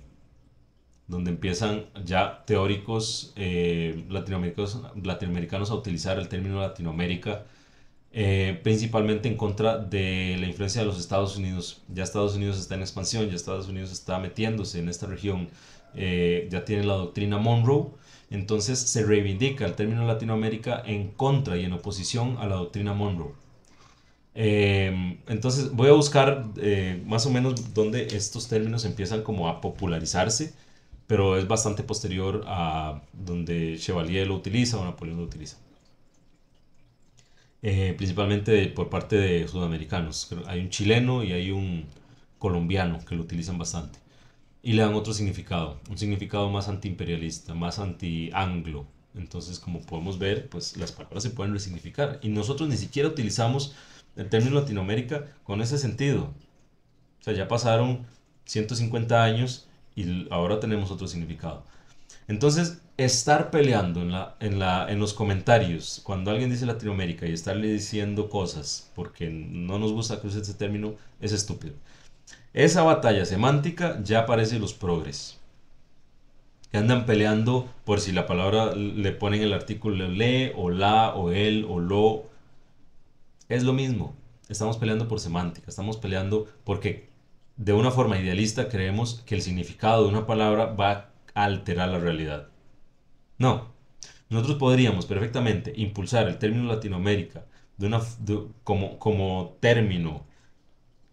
donde empiezan ya teóricos latinoamericanos a utilizar el término Latinoamérica, principalmente en contra de la influencia de los Estados Unidos. Ya Estados Unidos está en expansión, ya Estados Unidos está metiéndose en esta región, ya tiene la doctrina Monroe, entonces se reivindica el término Latinoamérica en contra y en oposición a la doctrina Monroe. Entonces voy a buscar más o menos dónde estos términos empiezan como a popularizarse, pero es bastante posterior a donde Chevalier lo utiliza o Napoleón lo utiliza. Principalmente por parte de sudamericanos. Hay un chileno y hay un colombiano que lo utilizan bastante. Y le dan otro significado, un significado más antiimperialista, más anti-anglo. Entonces, como podemos ver, pues las palabras se pueden resignificar. Y nosotros ni siquiera utilizamos el término Latinoamérica con ese sentido. O sea, ya pasaron 150 años y ahora tenemos otro significado. Entonces, estar peleando en los comentarios cuando alguien dice Latinoamérica y estarle diciendo cosas porque no nos gusta que use ese término es estúpido. Esa batalla semántica ya parece los progres, que andan peleando por si la palabra le ponen el artículo le o la o el o lo. Es lo mismo. Estamos peleando por semántica, estamos peleando porque de una forma idealista creemos que el significado de una palabra va a alterar la realidad. No, nosotros podríamos perfectamente impulsar el término Latinoamérica como término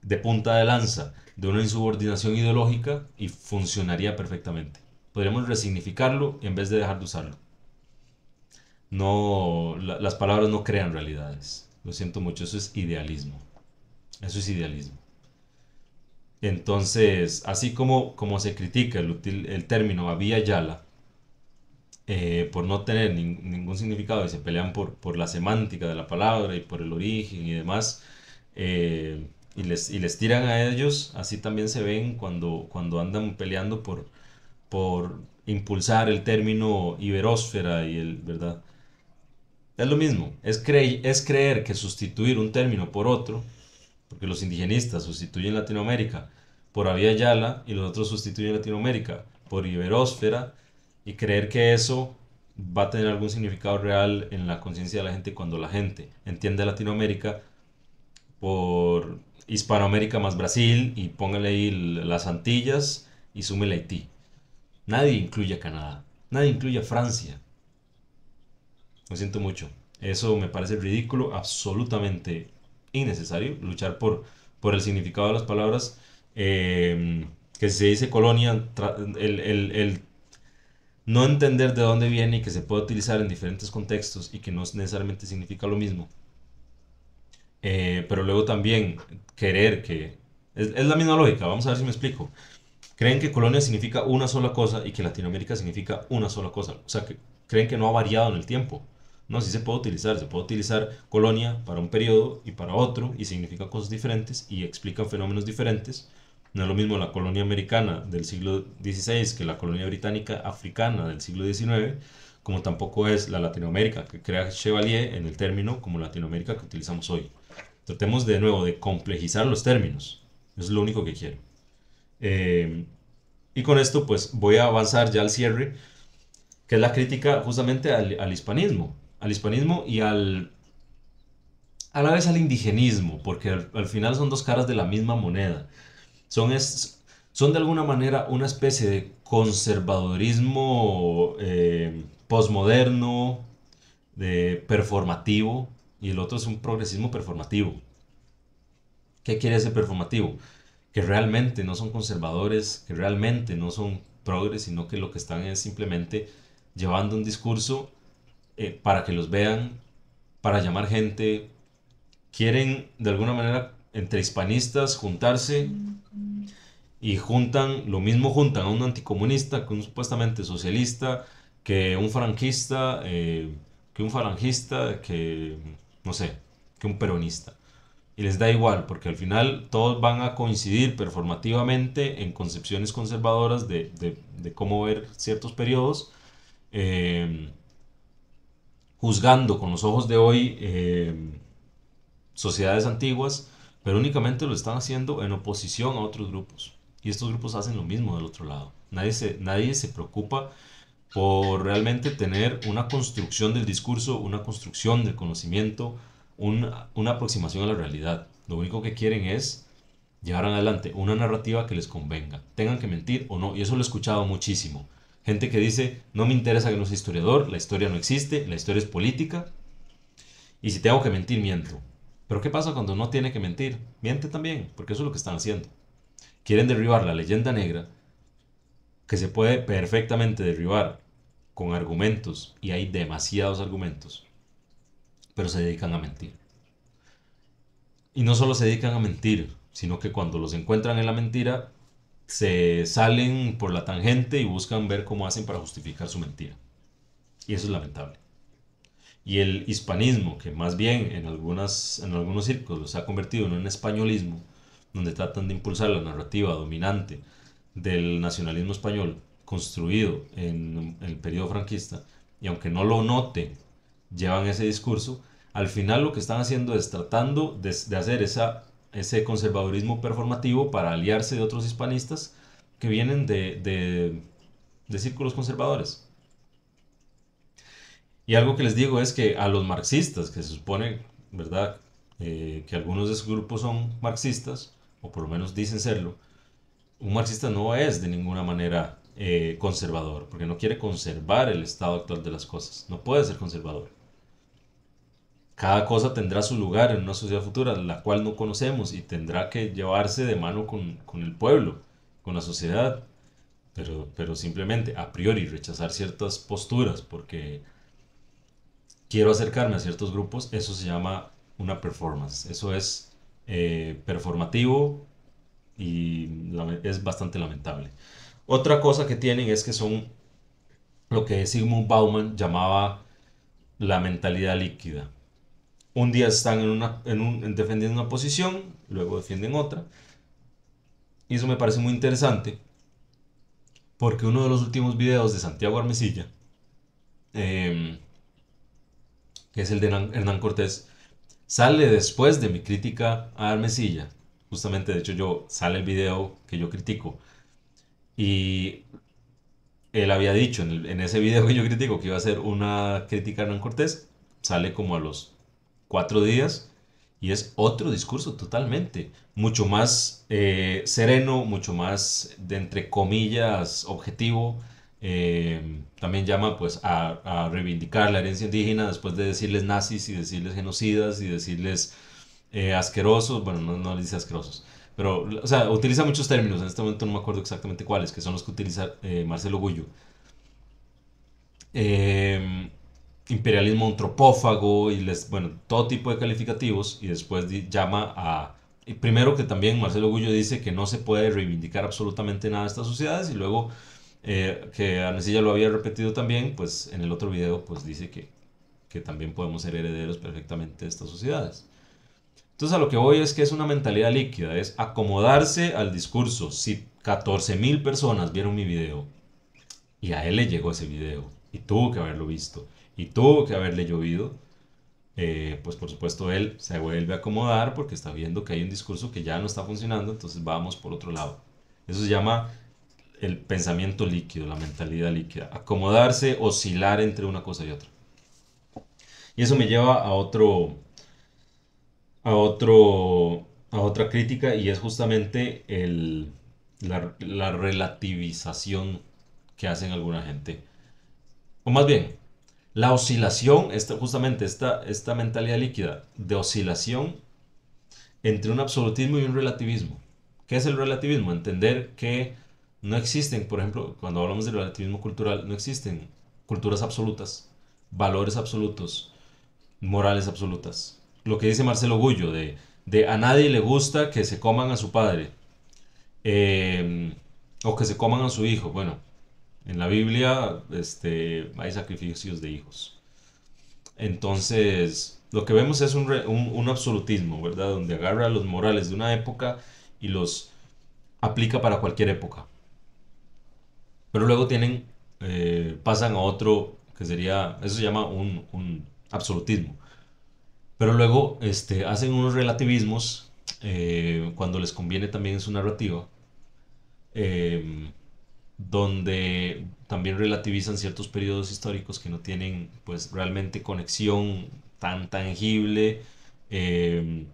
de punta de lanza de una insubordinación ideológica y funcionaría perfectamente. Podríamos resignificarlo en vez de dejar de usarlo. No, las palabras no crean realidades. Lo siento mucho, eso es idealismo. Eso es idealismo. Entonces, así como se critica el término Abya Yala por no tener ningún significado y se pelean por la semántica de la palabra y por el origen y demás, y les tiran a ellos, así también se ven cuando andan peleando por impulsar el término iberósfera ¿verdad? Es lo mismo, es creer que sustituir un término por otro, porque los indigenistas sustituyen Latinoamérica por Abya Yala y los otros sustituyen Latinoamérica por Iberósfera, y creer que eso va a tener algún significado real en la conciencia de la gente cuando la gente entiende Latinoamérica por Hispanoamérica más Brasil y póngale ahí las Antillas y súmele Haití. Nadie incluye a Canadá, nadie incluye a Francia. Lo siento mucho. Eso me parece ridículo, absolutamente innecesario, luchar por el significado de las palabras. Que si se dice colonia, el no entender de dónde viene y que se puede utilizar en diferentes contextos y que no necesariamente significa lo mismo. Pero luego también querer que... Es la misma lógica, vamos a ver si me explico. Creen que colonia significa una sola cosa y que Latinoamérica significa una sola cosa. O sea, que creen que no ha variado en el tiempo. No, sí se puede utilizar colonia para un periodo y para otro y significan cosas diferentes y explican fenómenos diferentes. No es lo mismo la colonia americana del siglo XVI que la colonia británica africana del siglo XIX, como tampoco es la Latinoamérica que crea Chevalier en el término como Latinoamérica que utilizamos hoy. Tratemos de nuevo de complejizar los términos. Eso es lo único que quiero. Eh, y con esto pues voy a avanzar ya al cierre, que es la crítica justamente al hispanismo y a la vez al indigenismo, porque al final son dos caras de la misma moneda. Son, son de alguna manera una especie de conservadorismo posmoderno, de performativo, y el otro es un progresismo performativo. ¿Qué quiere ese performativo? Que realmente no son conservadores, que realmente no son progres, sino que lo que están es simplemente llevando un discurso para que los vean, para llamar gente. Quieren de alguna manera entre hispanistas juntarse y juntan, lo mismo juntan a un anticomunista, que un supuestamente socialista, que un franquista, que un falangista, que no sé, que un peronista. Y les da igual, porque al final todos van a coincidir performativamente en concepciones conservadoras de cómo ver ciertos periodos, eh, juzgando con los ojos de hoy sociedades antiguas, pero únicamente lo están haciendo en oposición a otros grupos. Y estos grupos hacen lo mismo del otro lado. Nadie se preocupa por realmente tener una construcción del discurso, una construcción del conocimiento, una aproximación a la realidad. Lo único que quieren es llevar adelante una narrativa que les convenga, tengan que mentir o no, y eso lo he escuchado muchísimo. Gente que dice, no me interesa que no sea historiador, la historia no existe, la historia es política, y si tengo que mentir, miento. Pero ¿qué pasa cuando no tiene que mentir? Miente también, porque eso es lo que están haciendo. Quieren derribar la leyenda negra, que se puede perfectamente derribar con argumentos, y hay demasiados argumentos, pero se dedican a mentir. Y no solo se dedican a mentir, sino que cuando los encuentran en la mentira, se salen por la tangente y buscan ver cómo hacen para justificar su mentira. Y eso es lamentable. Y el hispanismo, que más bien en algunos círculos se ha convertido en un españolismo, donde tratan de impulsar la narrativa dominante del nacionalismo español construido en el periodo franquista, y aunque no lo note, llevan ese discurso, al final lo que están haciendo es tratando de hacer ese conservadurismo performativo para aliarse de otros hispanistas que vienen de círculos conservadores. Y algo que les digo es que a los marxistas, que se supone, ¿verdad?, que algunos de esos grupos son marxistas, o por lo menos dicen serlo, un marxista no es de ninguna manera conservador, porque no quiere conservar el estado actual de las cosas. No puede ser conservador. Cada cosa tendrá su lugar en una sociedad futura, la cual no conocemos, y tendrá que llevarse de mano con el pueblo, con la sociedad, pero simplemente a priori rechazar ciertas posturas porque quiero acercarme a ciertos grupos, eso se llama una performance. Eso es performativo y es bastante lamentable. Otra cosa que tienen es que son lo que Sigmund Bauman llamaba la mentalidad líquida. Un día están defendiendo una posición, luego defienden otra. Y eso me parece muy interesante porque uno de los últimos videos de Santiago Armesilla, eh, que es el de Hernán Cortés, sale después de mi crítica a Armesilla. Justamente, de hecho, sale el video que yo critico. Y él había dicho en ese video que yo critico que iba a hacer una crítica a Hernán Cortés. Sale como a los 4 días y es otro discurso totalmente. Mucho más sereno, mucho más de entre comillas objetivo. También llama pues a reivindicar la herencia indígena después de decirles nazis y decirles genocidas y decirles asquerosos. Bueno, no les dice asquerosos. Pero, o sea, utiliza muchos términos, en este momento no me acuerdo exactamente cuáles, que son los que utiliza Marcelo Gullo. Eh, Imperialismo antropófago y bueno, todo tipo de calificativos y después llama a... Y primero que también Marcelo Gullo dice que no se puede reivindicar absolutamente nada de estas sociedades y luego que Armesilla lo había repetido también, pues en el otro video pues dice que también podemos ser herederos perfectamente de estas sociedades. Entonces a lo que voy es que es una mentalidad líquida, es acomodarse al discurso. Si 14.000 personas vieron mi video y a él le llegó ese video y tuvo que haberlo visto y tuvo que haberle llovido, pues por supuesto él se vuelve a acomodar porque está viendo que hay un discurso que ya no está funcionando, entonces vamos por otro lado. Eso se llama el pensamiento líquido, la mentalidad líquida, acomodarse, oscilar entre una cosa y otra. Y eso me lleva a otra crítica y es justamente la relativización que hacen alguna gente. O más bien, la oscilación, justamente esta mentalidad líquida de oscilación entre un absolutismo y un relativismo. ¿Qué es el relativismo? Entender que no existen, por ejemplo, cuando hablamos de relativismo cultural, no existen culturas absolutas, valores absolutos, morales absolutas. Lo que dice Marcelo Gullo de a nadie le gusta que se coman a su padre o que se coman a su hijo. Bueno, en la Biblia hay sacrificios de hijos. Entonces, lo que vemos es un absolutismo, ¿verdad? Donde agarra los morales de una época y los aplica para cualquier época. Pero luego pasan a otro que sería, eso se llama un absolutismo. Pero luego hacen unos relativismos cuando les conviene también en su narrativa, eh, donde también relativizan ciertos periodos históricos que no tienen pues realmente conexión tan tangible eh,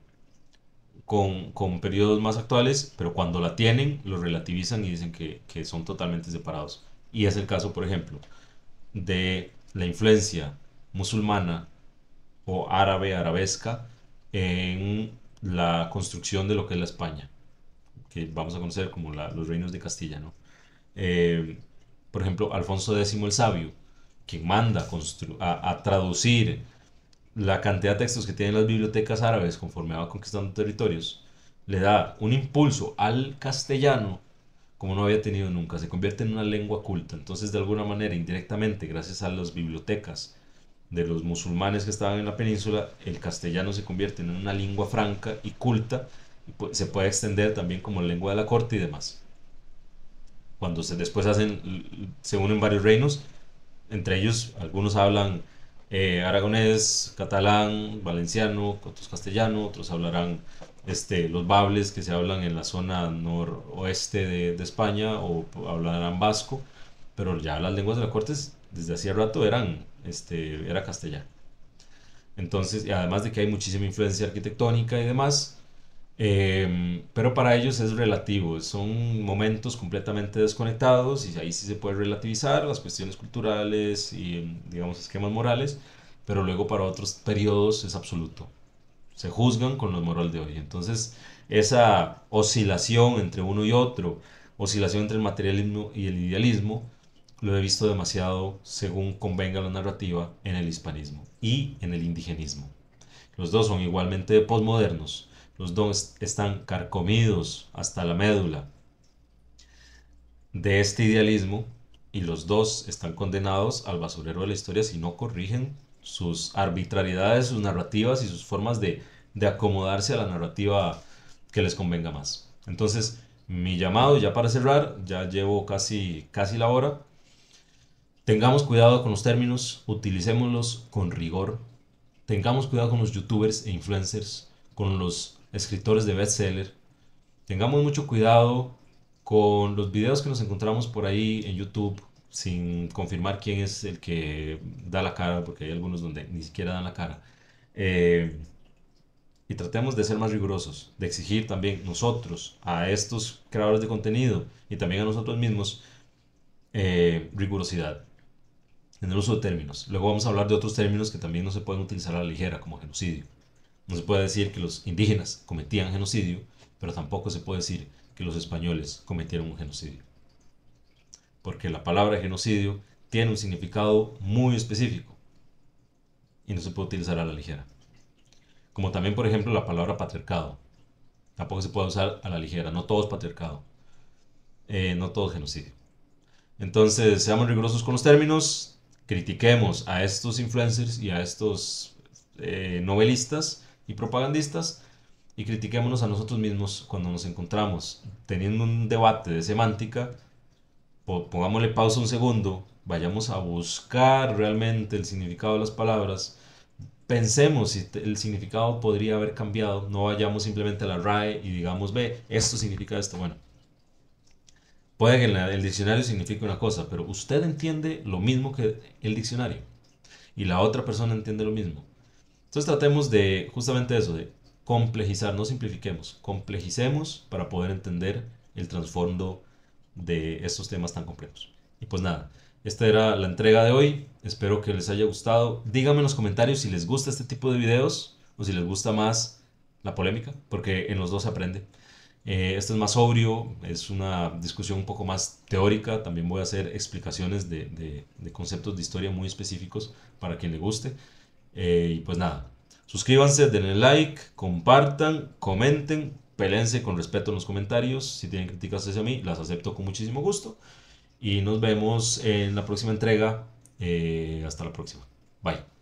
con periodos más actuales, pero cuando la tienen, lo relativizan y dicen que son totalmente separados. Y es el caso, por ejemplo, de la influencia musulmana o árabe, arabesca, en la construcción de lo que es la España, que vamos a conocer como los reinos de Castilla, ¿no? Eh, por ejemplo, Alfonso X el Sabio, quien manda a traducir la cantidad de textos que tienen las bibliotecas árabes conforme va conquistando territorios, le da un impulso al castellano como no había tenido nunca, se convierte en una lengua culta, entonces de alguna manera indirectamente, gracias a las bibliotecas de los musulmanes que estaban en la península, el castellano se convierte en una lengua franca y culta y se puede extender también como lengua de la corte y demás. Cuando después se unen varios reinos, entre ellos algunos hablan aragonés, catalán, valenciano, otros castellano, otros hablarán los bables que se hablan en la zona noroeste de España o hablarán vasco, pero ya las lenguas de la corte desde hacía rato era castellano. Entonces, y además de que hay muchísima influencia arquitectónica y demás, pero para ellos es relativo, son momentos completamente desconectados y ahí sí se puede relativizar las cuestiones culturales y, digamos, esquemas morales, pero luego para otros periodos es absoluto. Se juzgan con lo moral de hoy. Entonces, esa oscilación entre uno y otro, oscilación entre el materialismo y el idealismo, lo he visto demasiado según convenga la narrativa en el hispanismo y en el indigenismo. Los dos son igualmente posmodernos, los dos están carcomidos hasta la médula de este idealismo y los dos están condenados al basurero de la historia si no corrigen sus arbitrariedades, sus narrativas y sus formas de acomodarse a la narrativa que les convenga más. Entonces, mi llamado ya para cerrar, ya llevo casi la hora. Tengamos cuidado con los términos, utilicémoslos con rigor. Tengamos cuidado con los youtubers e influencers, con los escritores de bestseller. Tengamos mucho cuidado con los videos que nos encontramos por ahí en YouTube sin confirmar quién es el que da la cara, porque hay algunos donde ni siquiera dan la cara. Eh, y tratemos de ser más rigurosos, de exigir también nosotros a estos creadores de contenido y también a nosotros mismos rigurosidad en el uso de términos. Luego vamos a hablar de otros términos que también no se pueden utilizar a la ligera, como genocidio. No se puede decir que los indígenas cometían genocidio, pero tampoco se puede decir que los españoles cometieron un genocidio. Porque la palabra genocidio tiene un significado muy específico y no se puede utilizar a la ligera. Como también, por ejemplo, la palabra patriarcado. Tampoco se puede usar a la ligera. No todo es patriarcado. No todo es genocidio. Entonces, seamos rigurosos con los términos. Critiquemos a estos influencers y a estos novelistas y propagandistas y critiquémonos a nosotros mismos cuando nos encontramos teniendo un debate de semántica. Pongámosle pausa un segundo, vayamos a buscar realmente el significado de las palabras, pensemos si el significado podría haber cambiado, no vayamos simplemente a la RAE y digamos, ve, esto significa esto. Bueno, puede que el diccionario signifique una cosa, pero usted entiende lo mismo que el diccionario y la otra persona entiende lo mismo. Entonces tratemos de justamente eso, de complejizar, no simplifiquemos, complejicemos para poder entender el trasfondo de estos temas tan complejos. Y pues nada, esta era la entrega de hoy, espero que les haya gustado. Díganme en los comentarios si les gusta este tipo de videos o si les gusta más la polémica, porque en los dos se aprende. Esto es más sobrio, es una discusión un poco más teórica, también voy a hacer explicaciones de conceptos de historia muy específicos para quien le guste. Y pues nada, suscríbanse, denle like, compartan, comenten, pelense con respeto en los comentarios. Si tienen críticas hacia mí, las acepto con muchísimo gusto. Y nos vemos en la próxima entrega. Hasta la próxima. Bye.